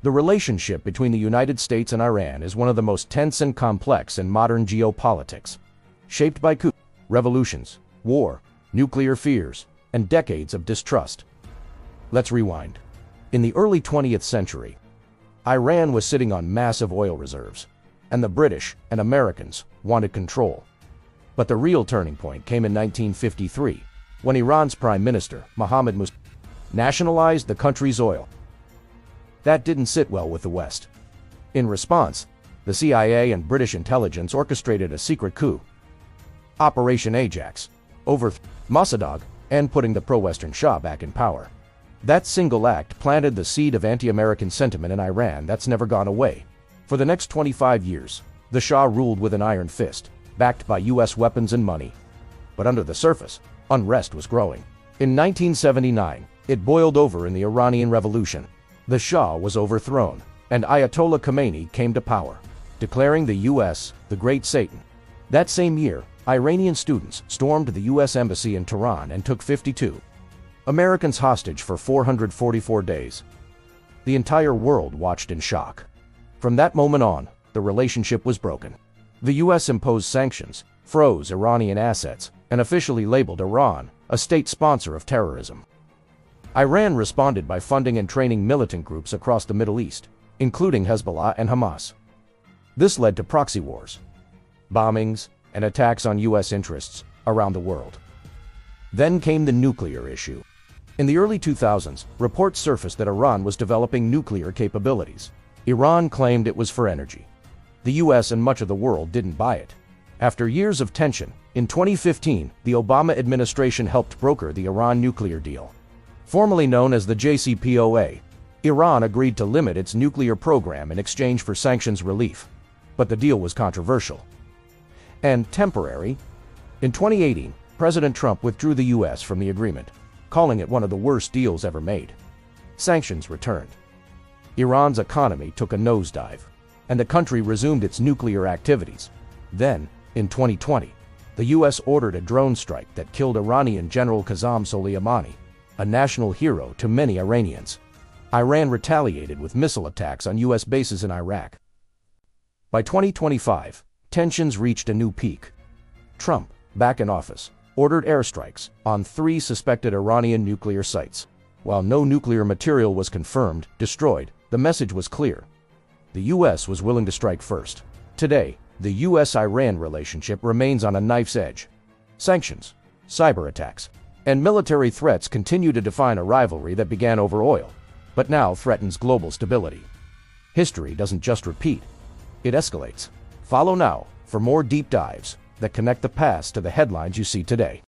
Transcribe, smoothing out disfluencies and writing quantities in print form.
The relationship between the United States and Iran is one of the most tense and complex in modern geopolitics, shaped by coups, revolutions, war, nuclear fears, and decades of distrust. Let's rewind. In the early 20th century, Iran was sitting on massive oil reserves, and the British and Americans wanted control. But the real turning point came in 1953, when Iran's Prime Minister, Mohammad Mossadegh, nationalized the country's oil. That didn't sit well with the West. In response, the CIA and British intelligence orchestrated a secret coup, Operation Ajax, overthrowing Mossadegh and putting the pro-Western Shah back in power. That single act planted the seed of anti-American sentiment in Iran that's never gone away. For the next 25 years, the Shah ruled with an iron fist, backed by U.S. weapons and money. But under the surface, unrest was growing. In 1979, it boiled over in the Iranian Revolution. The Shah was overthrown, and Ayatollah Khomeini came to power, declaring the U.S. the Great Satan. That same year, Iranian students stormed the U.S. Embassy in Tehran and took 52 Americans hostage for 444 days. The entire world watched in shock. From that moment on, the relationship was broken. The U.S. imposed sanctions, froze Iranian assets, and officially labeled Iran a state sponsor of terrorism. Iran responded by funding and training militant groups across the Middle East, including Hezbollah and Hamas. This led to proxy wars, bombings, and attacks on U.S. interests around the world. Then came the nuclear issue. In the early 2000s, reports surfaced that Iran was developing nuclear capabilities. Iran claimed it was for energy. The U.S. and much of the world didn't buy it. After years of tension, in 2015, the Obama administration helped broker the Iran nuclear deal. Formerly known as the JCPOA, Iran agreed to limit its nuclear program in exchange for sanctions relief. But the deal was controversial and temporary. In 2018, President Trump withdrew the U.S. from the agreement, calling it one of the worst deals ever made. Sanctions returned. Iran's economy took a nosedive, and the country resumed its nuclear activities. Then, in 2020, the U.S. ordered a drone strike that killed Iranian General Qasem Soleimani, a national hero to many Iranians. Iran retaliated with missile attacks on U.S. bases in Iraq. By 2025, tensions reached a new peak. Trump, back in office, ordered airstrikes on 3 suspected Iranian nuclear sites. While no nuclear material was confirmed, destroyed, the message was clear. The U.S. was willing to strike first. Today, the U.S.-Iran relationship remains on a knife's edge. Sanctions, cyber attacks, and military threats continue to define a rivalry that began over oil, but now threatens global stability. History doesn't just repeat, it escalates. Follow now for more deep dives that connect the past to the headlines you see today.